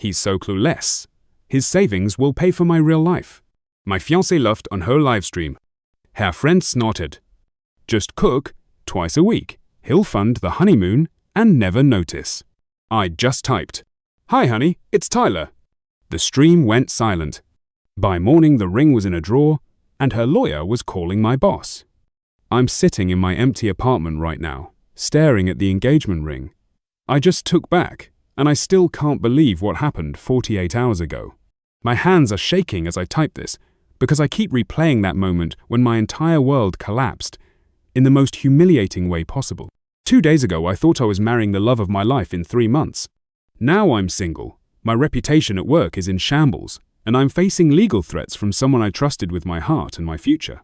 He's so clueless. His savings will pay for my real life. My fiancée laughed on her livestream. Her friend snorted. Just cook twice a week. He'll fund the honeymoon and never notice. I just typed, "Hi honey, it's Tyler." The stream went silent. By morning the ring was in a drawer and her lawyer was calling my boss. I'm sitting in my empty apartment right now, staring at the engagement ring. I just took back, and I still can't believe what happened 48 hours ago. My hands are shaking as I type this, because I keep replaying that moment when my entire world collapsed in the most humiliating way possible. 2 days ago I thought I was marrying the love of my life in 3 months. Now I'm single, my reputation at work is in shambles, and I'm facing legal threats from someone I trusted with my heart and my future.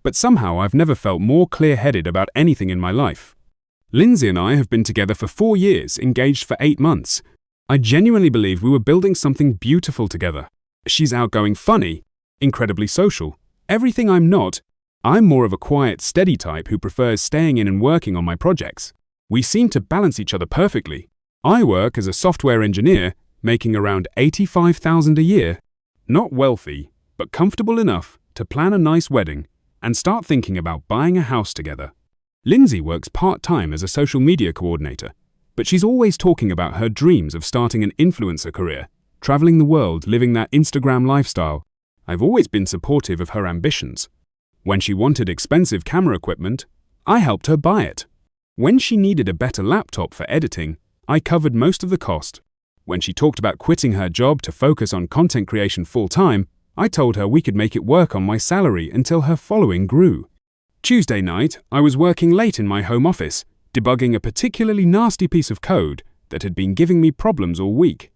But somehow I've never felt more clear-headed about anything in my life. Lindsay and I have been together for 4 years, engaged for 8 months. I genuinely believed we were building something beautiful together. She's outgoing, funny, incredibly social. Everything I'm not. I'm more of a quiet, steady type who prefers staying in and working on my projects. We seem to balance each other perfectly. I work as a software engineer, making around $85,000 a year. Not wealthy, but comfortable enough to plan a nice wedding and start thinking about buying a house together. Lindsay works part-time as a social media coordinator, but she's always talking about her dreams of starting an influencer career, traveling the world, living that Instagram lifestyle. I've always been supportive of her ambitions. When she wanted expensive camera equipment, I helped her buy it. When she needed a better laptop for editing, I covered most of the cost. When she talked about quitting her job to focus on content creation full-time, I told her we could make it work on my salary until her following grew. Tuesday night, I was working late in my home office, debugging a particularly nasty piece of code that had been giving me problems all week.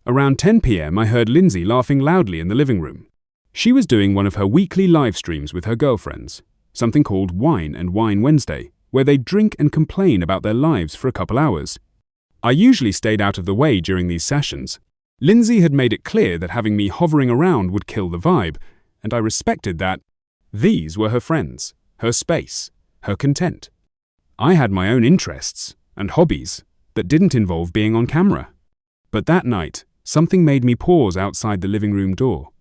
Around 10 p.m. I heard Lindsay laughing loudly in the living room. She was doing one of her weekly live streams with her girlfriends, something called Wine and Wine Wednesday, where they drink and complain about their lives for a couple hours. I usually stayed out of the way during these sessions. Lindsay had made it clear that having me hovering around would kill the vibe, and I respected that. These were her friends, her space, her content. I had my own interests and hobbies that didn't involve being on camera. But that night, something made me pause outside the living room door.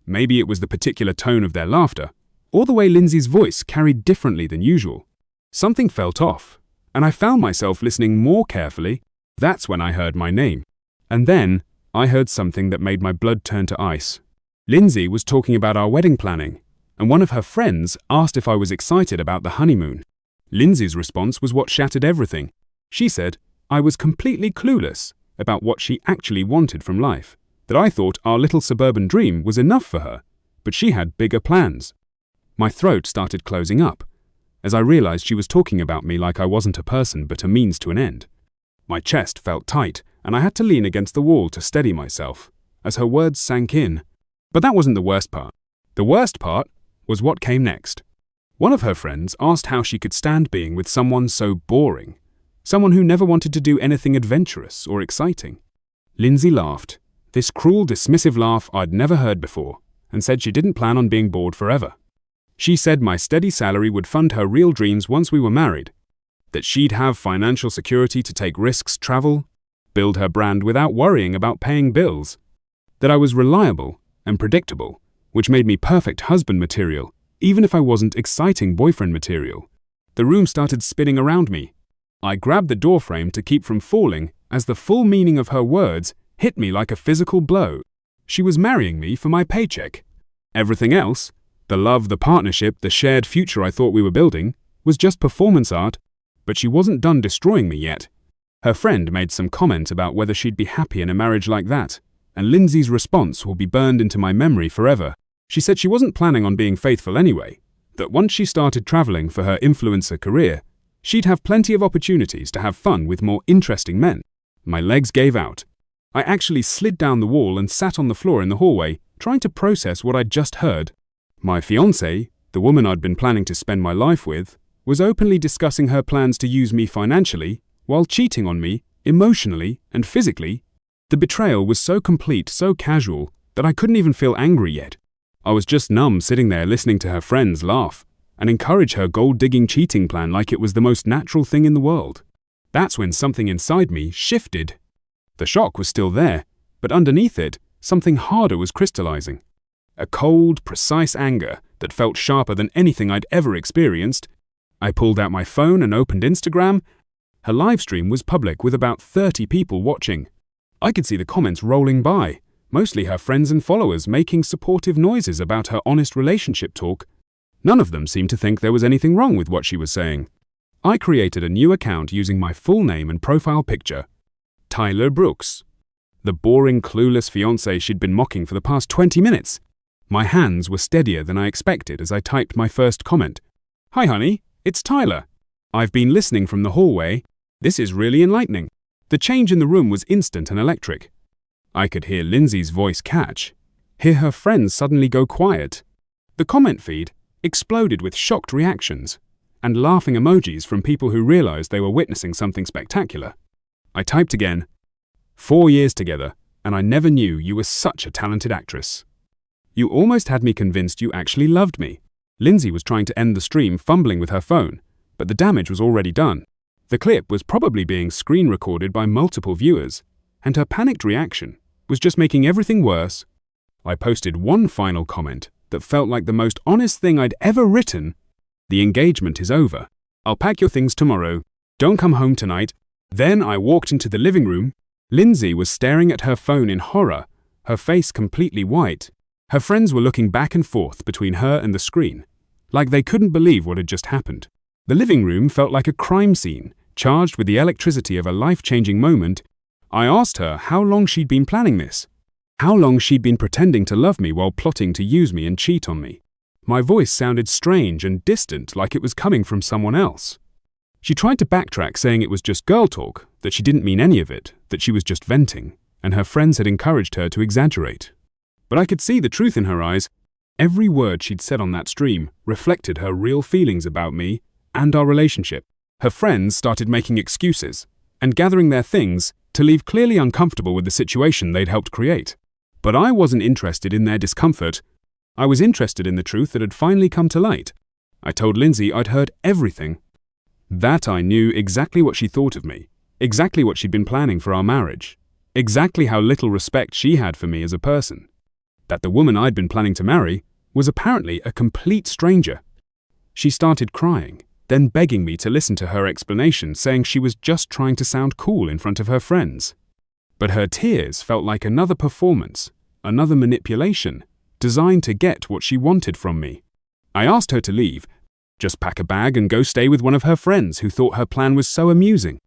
Maybe it was the particular tone of their laughter, or the way Lindsay's voice carried differently than usual. Something felt off, and I found myself listening more carefully. That's when I heard my name. And then, I heard something that made my blood turn to ice. Lindsay was talking about our wedding planning, and one of her friends asked if I was excited about the honeymoon. Lindsay's response was what shattered everything. She said I was completely clueless about what she actually wanted from life, that I thought our little suburban dream was enough for her, but she had bigger plans. My throat started closing up, as I realized she was talking about me like I wasn't a person but a means to an end. My chest felt tight, and I had to lean against the wall to steady myself, as her words sank in. But that wasn't the worst part. The worst part was what came next. One of her friends asked how she could stand being with someone so boring, someone who never wanted to do anything adventurous or exciting. Lindsay laughed, this cruel, dismissive laugh I'd never heard before, and said she didn't plan on being bored forever. She said my steady salary would fund her real dreams once we were married, that she'd have financial security to take risks, travel, build her brand without worrying about paying bills, that I was reliable and predictable, which made me perfect husband material, even if I wasn't exciting boyfriend material. The room started spinning around me. I grabbed the doorframe to keep from falling as the full meaning of her words hit me like a physical blow. She was marrying me for my paycheck. Everything else, the love, the partnership, the shared future I thought we were building, was just performance art, but she wasn't done destroying me yet. Her friend made some comment about whether she'd be happy in a marriage like that, and Lindsay's response will be burned into my memory forever. She said she wasn't planning on being faithful anyway, that once she started traveling for her influencer career, she'd have plenty of opportunities to have fun with more interesting men. My legs gave out. I actually slid down the wall and sat on the floor in the hallway, trying to process what I'd just heard. My fiancée, the woman I'd been planning to spend my life with, was openly discussing her plans to use me financially while cheating on me, emotionally and physically. The betrayal was so complete, so casual, that I couldn't even feel angry yet. I was just numb sitting there listening to her friends laugh and encourage her gold-digging cheating plan like it was the most natural thing in the world. That's when something inside me shifted. The shock was still there, But underneath it, something harder was crystallizing. A cold, precise anger that felt sharper than anything I'd ever experienced. I pulled out my phone and opened Instagram. Her livestream was public with about 30 people watching. I could see the comments rolling by, mostly her friends and followers making supportive noises about her honest relationship talk. None of them seemed to think there was anything wrong with what she was saying. I created a new account using my full name and profile picture, Tyler Brooks, the boring, clueless fiancé she'd been mocking for the past 20 minutes. My hands were steadier than I expected as I typed my first comment. "Hi honey, it's Tyler. I've been listening from the hallway. This is really enlightening." The change in the room was instant and electric. I could hear Lindsay's voice catch, hear her friends suddenly go quiet. The comment feed exploded with shocked reactions and laughing emojis from people who realized they were witnessing something spectacular. I typed again, 4 years together, and I never knew you were such a talented actress. You almost had me convinced you actually loved me. Lindsay was trying to end the stream, fumbling with her phone, but the damage was already done. The clip was probably being screen recorded by multiple viewers, and her panicked reaction was just making everything worse. I posted one final comment that felt like the most honest thing I'd ever written. "The engagement is over. I'll pack your things tomorrow. Don't come home tonight." Then I walked into the living room. Lindsay was staring at her phone in horror, her face completely white. Her friends were looking back and forth between her and the screen, like they couldn't believe what had just happened. The living room felt like a crime scene, charged with the electricity of a life-changing moment. I asked her how long she'd been planning this, how long she'd been pretending to love me while plotting to use me and cheat on me. My voice sounded strange and distant, like it was coming from someone else. She tried to backtrack, saying it was just girl talk, that she didn't mean any of it, that she was just venting, and her friends had encouraged her to exaggerate. But I could see the truth in her eyes. Every word she'd said on that stream reflected her real feelings about me and our relationship. Her friends started making excuses and gathering their things to leave, clearly uncomfortable with the situation they'd helped create. But I wasn't interested in their discomfort. I was interested in the truth that had finally come to light. I told Lindsay I'd heard everything. That I knew exactly what she thought of me, exactly what she'd been planning for our marriage, exactly how little respect she had for me as a person. That the woman I'd been planning to marry was apparently a complete stranger. She started crying, then begging me to listen to her explanation, saying she was just trying to sound cool in front of her friends. But her tears felt like another performance, another manipulation, designed to get what she wanted from me. I asked her to leave, just pack a bag and go stay with one of her friends who thought her plan was so amusing.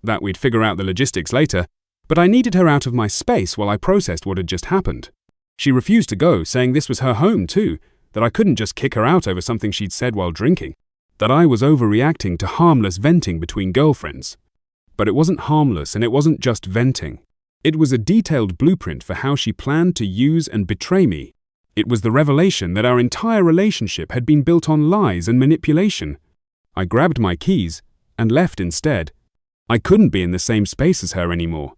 That we'd figure out the logistics later, but I needed her out of my space while I processed what had just happened. She refused to go, saying this was her home too, that I couldn't just kick her out over something she'd said while drinking, that I was overreacting to harmless venting between girlfriends. But it wasn't harmless, and it wasn't just venting. It was a detailed blueprint for how she planned to use and betray me. It was the revelation that our entire relationship had been built on lies and manipulation. I grabbed my keys and left instead. I couldn't be in the same space as her anymore.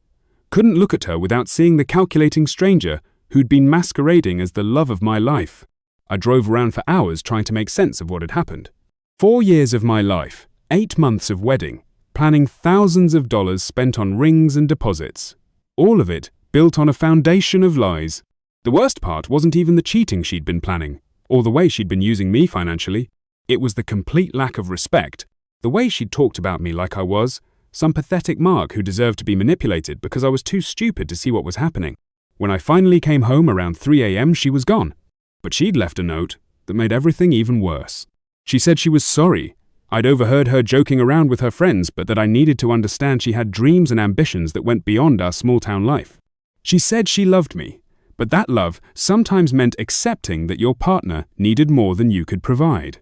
Couldn't look at her without seeing the calculating stranger who'd been masquerading as the love of my life. I drove around for hours trying to make sense of what had happened. 4 years of my life, 8 months of wedding, planning thousands of dollars spent on rings and deposits. All of it built on a foundation of lies. The worst part wasn't even the cheating she'd been planning, or the way she'd been using me financially. It was the complete lack of respect, the way she'd talked about me like I was some pathetic mark who deserved to be manipulated because I was too stupid to see what was happening. When I finally came home around 3 a.m., she was gone. But she'd left a note that made everything even worse. She said she was sorry. I'd overheard her joking around with her friends, but that I needed to understand she had dreams and ambitions that went beyond our small-town life. She said she loved me, but that love sometimes meant accepting that your partner needed more than you could provide.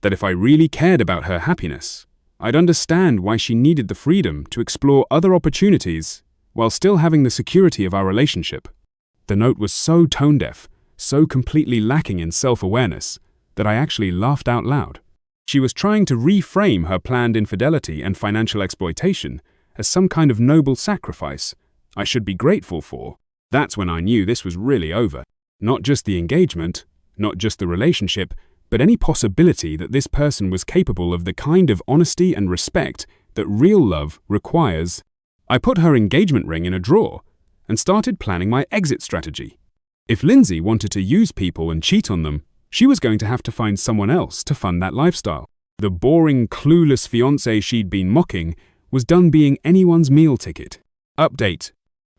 That if I really cared about her happiness, I'd understand why she needed the freedom to explore other opportunities while still having the security of our relationship. The note was so tone-deaf, so completely lacking in self-awareness, that I actually laughed out loud. She was trying to reframe her planned infidelity and financial exploitation as some kind of noble sacrifice I should be grateful for. That's when I knew this was really over. Not just the engagement, not just the relationship, but any possibility that this person was capable of the kind of honesty and respect that real love requires. I put her engagement ring in a drawer and started planning my exit strategy. If Lindsay wanted to use people and cheat on them, she was going to have to find someone else to fund that lifestyle. The boring, clueless fiancé she'd been mocking was done being anyone's meal ticket. Update.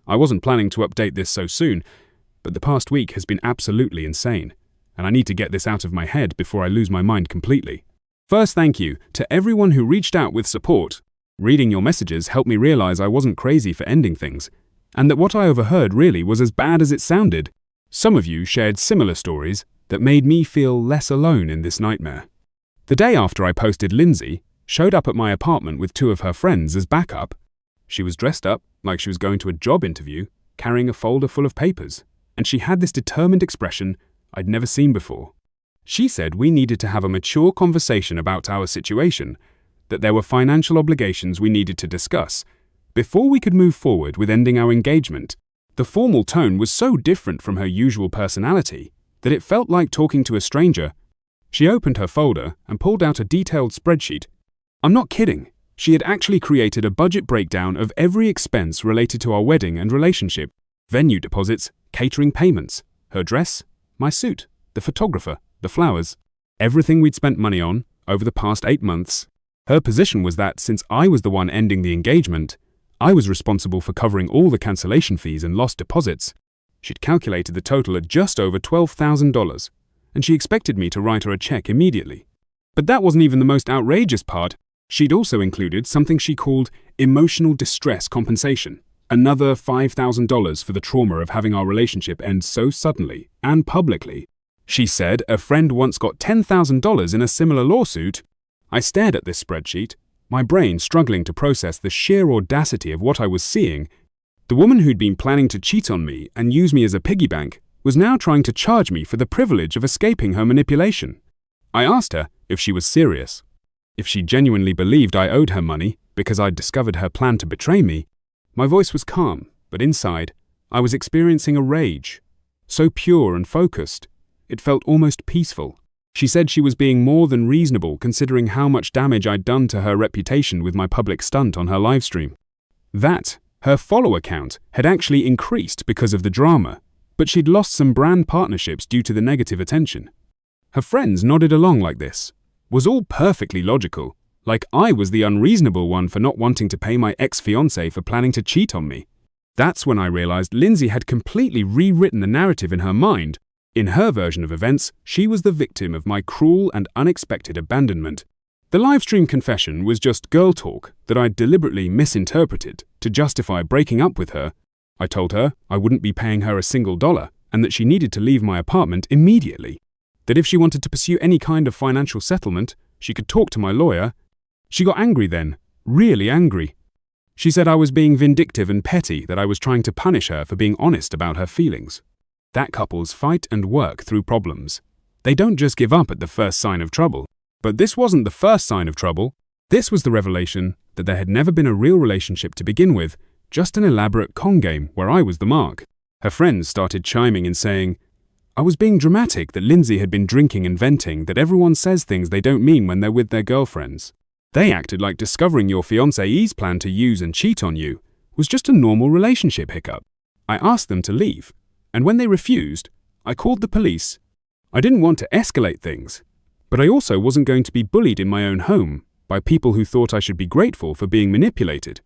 I wasn't planning to update this so soon, but the past week has been absolutely insane, and I need to get this out of my head before I lose my mind completely. First, thank you to everyone who reached out with support. Reading your messages helped me realize I wasn't crazy for ending things, and that what I overheard really was as bad as it sounded. Some of you shared similar stories that made me feel less alone in this nightmare. The day after I posted, Lindsay showed up at my apartment with 2 of her friends as backup. She was dressed up like she was going to a job interview, carrying a folder full of papers, and she had this determined expression I'd never seen before. She said we needed to have a mature conversation about our situation, that there were financial obligations we needed to discuss before we could move forward with ending our engagement. The formal tone was so different from her usual personality that it felt like talking to a stranger. She opened her folder and pulled out a detailed spreadsheet. I'm not kidding. She had actually created a budget breakdown of every expense related to our wedding and relationship: venue deposits, catering payments, her dress, my suit, the photographer, the flowers, everything we'd spent money on over the past 8 months. Her position was that since I was the one ending the engagement, I was responsible for covering all the cancellation fees and lost deposits. She'd calculated the total at just over $12,000, and she expected me to write her a check immediately. But that wasn't even the most outrageous part. She'd also included something she called emotional distress compensation, another $5,000 for the trauma of having our relationship end so suddenly and publicly. She said a friend once got $10,000 in a similar lawsuit. I stared at this spreadsheet, my brain struggling to process the sheer audacity of what I was seeing. The woman who'd been planning to cheat on me and use me as a piggy bank was now trying to charge me for the privilege of escaping her manipulation. I asked her if she was serious, if she genuinely believed I owed her money because I'd discovered her plan to betray me. My voice was calm, but inside, I was experiencing a rage, so pure and focused, it felt almost peaceful. She said she was being more than reasonable considering how much damage I'd done to her reputation with my public stunt on her livestream. That her follower count had actually increased because of the drama, but she'd lost some brand partnerships due to the negative attention. Her friends nodded along like this. Was all perfectly logical, like I was the unreasonable one for not wanting to pay my ex-fiancé for planning to cheat on me. That's when I realized Lindsay had completely rewritten the narrative in her mind. In her version of events, she was the victim of my cruel and unexpected abandonment. The livestream confession was just girl talk that I'd deliberately misinterpreted to justify breaking up with her. I told her I wouldn't be paying her a single dollar and that she needed to leave my apartment immediately. That if she wanted to pursue any kind of financial settlement, she could talk to my lawyer. She got angry then, really angry. She said I was being vindictive and petty, that I was trying to punish her for being honest about her feelings. That couples fight and work through problems. They don't just give up at the first sign of trouble. But this wasn't the first sign of trouble. This was the revelation that there had never been a real relationship to begin with, just an elaborate con game where I was the mark. Her friends started chiming in saying, I was being dramatic, that Lindsay had been drinking and venting, that everyone says things they don't mean when they're with their girlfriends. They acted like discovering your fiancé's plan to use and cheat on you was just a normal relationship hiccup. I asked them to leave, and when they refused, I called the police. I didn't want to escalate things, but I also wasn't going to be bullied in my own home by people who thought I should be grateful for being manipulated.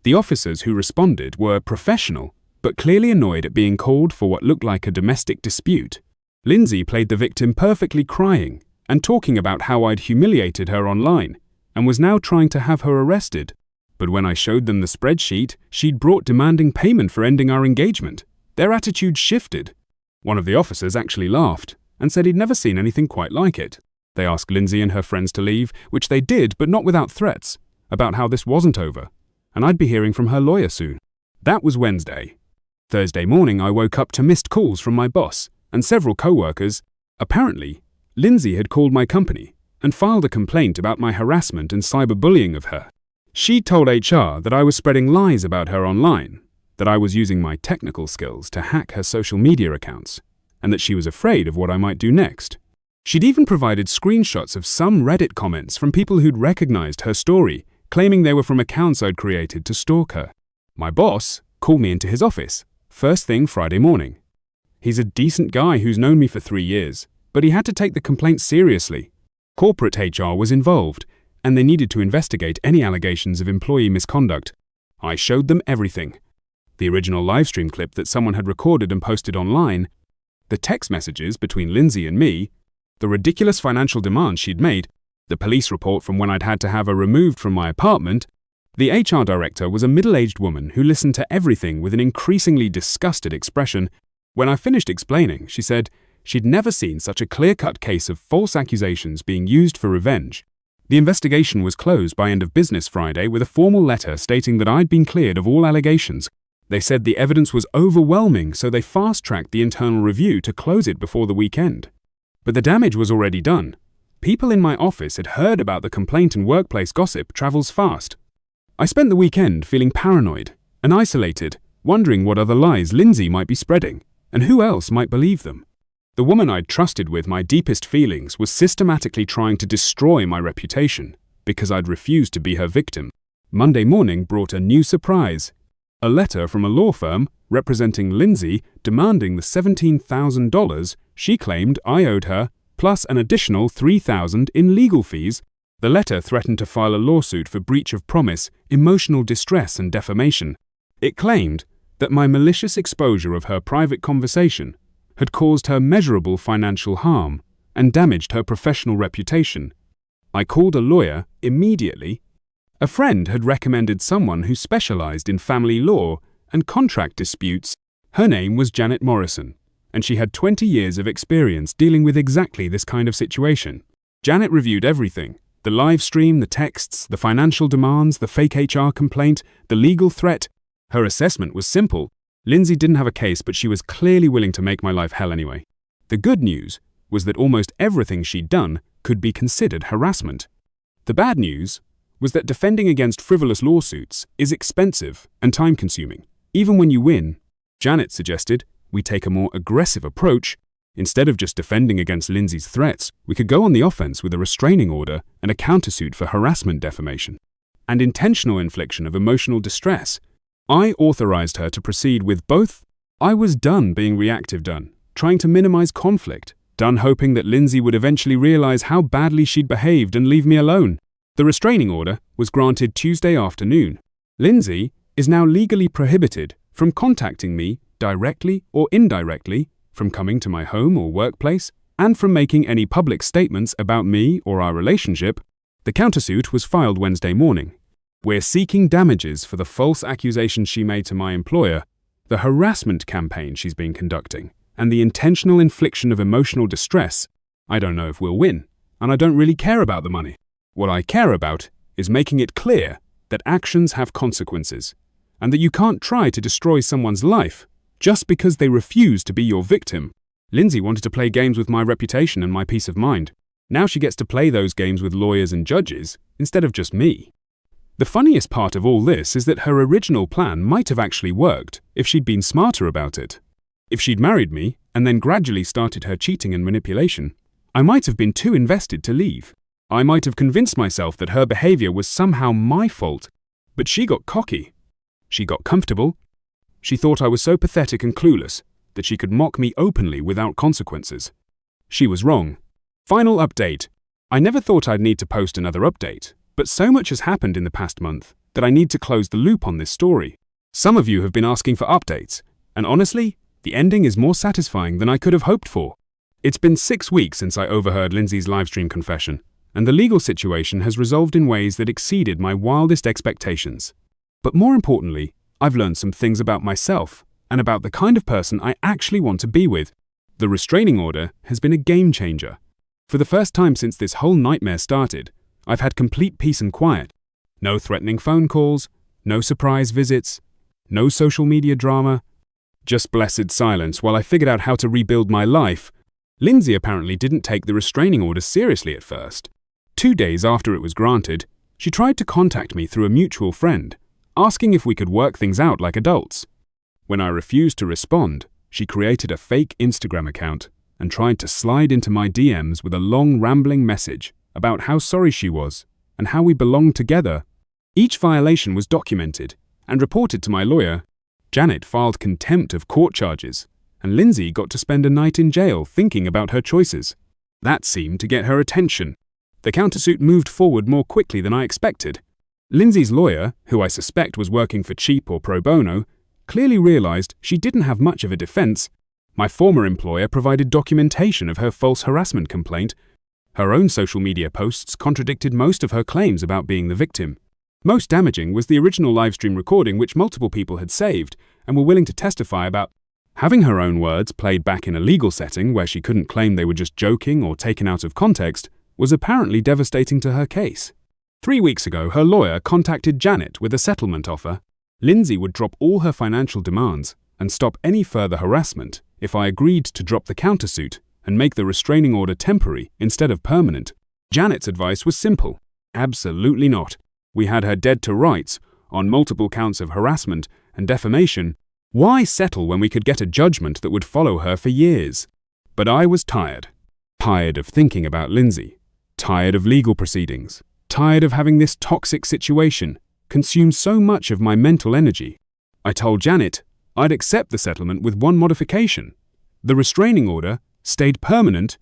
The officers who responded were professional, but clearly annoyed at being called for what looked like a domestic dispute. Lindsay played the victim perfectly, crying and talking about how I'd humiliated her online and was now trying to have her arrested. But when I showed them the spreadsheet she'd brought demanding payment for ending our engagement, their attitude shifted. One of the officers actually laughed and said he'd never seen anything quite like it. They asked Lindsay and her friends to leave, which they did, but not without threats, about how this wasn't over, and I'd be hearing from her lawyer soon. That was Wednesday. Thursday morning I woke up to missed calls from my boss and several co-workers. Apparently, Lindsay had called my company and filed a complaint about my harassment and cyberbullying of her. She told HR that I was spreading lies about her online, that I was using my technical skills to hack her social media accounts, and that she was afraid of what I might do next. She'd even provided screenshots of some Reddit comments from people who'd recognized her story, claiming they were from accounts I'd created to stalk her. My boss called me into his office, first thing Friday morning. He's a decent guy who's known me for 3 years, but he had to take the complaint seriously. Corporate HR was involved, and they needed to investigate any allegations of employee misconduct. I showed them everything. The original livestream clip that someone had recorded and posted online, the text messages between Lindsay and me, the ridiculous financial demands she'd made, the police report from when I'd had to have her removed from my apartment. The HR director was a middle-aged woman who listened to everything with an increasingly disgusted expression. When I finished explaining, she said she'd never seen such a clear-cut case of false accusations being used for revenge. The investigation was closed by end of business Friday with a formal letter stating that I'd been cleared of all allegations. They said the evidence was overwhelming, so they fast-tracked the internal review to close it before the weekend. But the damage was already done. People in my office had heard about the complaint, and workplace gossip travels fast. I spent the weekend feeling paranoid and isolated, wondering what other lies Lindsay might be spreading, and who else might believe them. The woman I'd trusted with my deepest feelings was systematically trying to destroy my reputation because I'd refused to be her victim. Monday morning brought a new surprise. A letter from a law firm representing Lindsay demanding the $17,000 she claimed I owed her, plus an additional $3,000 in legal fees. The letter threatened to file a lawsuit for breach of promise, emotional distress, and defamation. It claimed that my malicious exposure of her private conversation had caused her measurable financial harm and damaged her professional reputation. I called a lawyer immediately. A friend had recommended someone who specialized in family law and contract disputes. Her name was Janet Morrison, and she had 20 years of experience dealing with exactly this kind of situation. Janet reviewed everything: the live stream, the texts, the financial demands, the fake HR complaint, the legal threat. Her assessment was simple. Lindsay didn't have a case, but she was clearly willing to make my life hell anyway. The good news was that almost everything she'd done could be considered harassment. The bad news was that defending against frivolous lawsuits is expensive and time-consuming. Even when you win, Janet suggested we take a more aggressive approach. Instead of just defending against Lindsay's threats, we could go on the offense with a restraining order and a countersuit for harassment, defamation, and intentional infliction of emotional distress. I authorized her to proceed with both. I was done being reactive, done trying to minimize conflict, done hoping that Lindsay would eventually realize how badly she'd behaved and leave me alone. The restraining order was granted Tuesday afternoon. Lindsay is now legally prohibited from contacting me directly or indirectly, from coming to my home or workplace, and from making any public statements about me or our relationship. The countersuit was filed Wednesday morning. We're seeking damages for the false accusations she made to my employer, the harassment campaign she's been conducting, and the intentional infliction of emotional distress. I don't know if we'll win, and I don't really care about the money. What I care about is making it clear that actions have consequences, and that you can't try to destroy someone's life just because they refuse to be your victim. Lindsay wanted to play games with my reputation and my peace of mind. Now she gets to play those games with lawyers and judges instead of just me. The funniest part of all this is that her original plan might have actually worked if she'd been smarter about it. If she'd married me and then gradually started her cheating and manipulation, I might have been too invested to leave. I might have convinced myself that her behavior was somehow my fault. But she got cocky. She got comfortable. She thought I was so pathetic and clueless that she could mock me openly without consequences. She was wrong. Final update. I never thought I'd need to post another update, but so much has happened in the past month that I need to close the loop on this story. Some of you have been asking for updates, and honestly, the ending is more satisfying than I could have hoped for. It's been 6 weeks since I overheard Lindsay's livestream confession, and the legal situation has resolved in ways that exceeded my wildest expectations. But more importantly, I've learned some things about myself and about the kind of person I actually want to be with. The restraining order has been a game changer. For the first time since this whole nightmare started, I've had complete peace and quiet. No threatening phone calls, no surprise visits, no social media drama, just blessed silence while I figured out how to rebuild my life. Lindsay apparently didn't take the restraining order seriously at first. 2 days after it was granted, she tried to contact me through a mutual friend, asking if we could work things out like adults. When I refused to respond, she created a fake Instagram account and tried to slide into my DMs with a long rambling message about how sorry she was and how we belonged together. Each violation was documented and reported to my lawyer. Janet filed contempt of court charges, and Lindsay got to spend a night in jail thinking about her choices. That seemed to get her attention. The countersuit moved forward more quickly than I expected. Lindsay's lawyer, who I suspect was working for cheap or pro bono, clearly realized she didn't have much of a defense. My former employer provided documentation of her false harassment complaint. Her own social media posts contradicted most of her claims about being the victim. Most damaging was the original livestream recording which multiple people had saved and were willing to testify about. Having her own words played back in a legal setting where she couldn't claim they were just joking or taken out of context was apparently devastating to her case. 3 weeks ago, her lawyer contacted Janet with a settlement offer. Lindsay would drop all her financial demands and stop any further harassment if I agreed to drop the countersuit and make the restraining order temporary instead of permanent. Janet's advice was simple. Absolutely not. We had her dead to rights on multiple counts of harassment and defamation. Why settle when we could get a judgment that would follow her for years? But I was tired. Tired of thinking about Lindsay. Tired of legal proceedings. Tired of having this toxic situation consume so much of my mental energy. I told Janet I'd accept the settlement with one modification. The restraining order stayed permanent.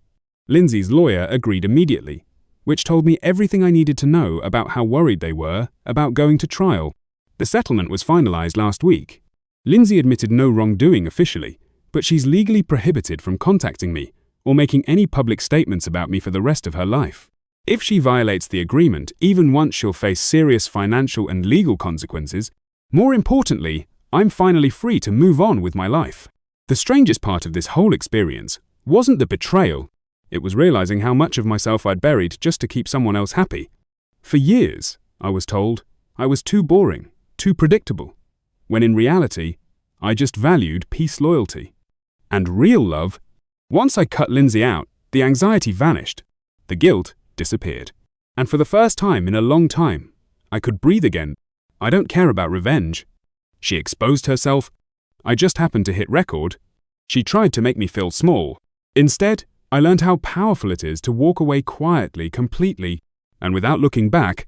Lindsay's lawyer agreed immediately, which told me everything I needed to know about how worried they were about going to trial. The settlement was finalized last week. Lindsay admitted no wrongdoing officially, but she's legally prohibited from contacting me or making any public statements about me for the rest of her life. If she violates the agreement, even once she'll face serious financial and legal consequences. More importantly, I'm finally free to move on with my life. The strangest part of this whole experience wasn't the betrayal. It was realizing how much of myself I'd buried just to keep someone else happy. For years, I was told, I was too boring, too predictable, when in reality, I just valued peace loyalty. And real love. Once I cut Lindsay out, the anxiety vanished. The guilt disappeared. And for the first time in a long time, I could breathe again. I don't care about revenge. She exposed herself. I just happened to hit record. She tried to make me feel small. Instead, I learned how powerful it is to walk away quietly, completely, and without looking back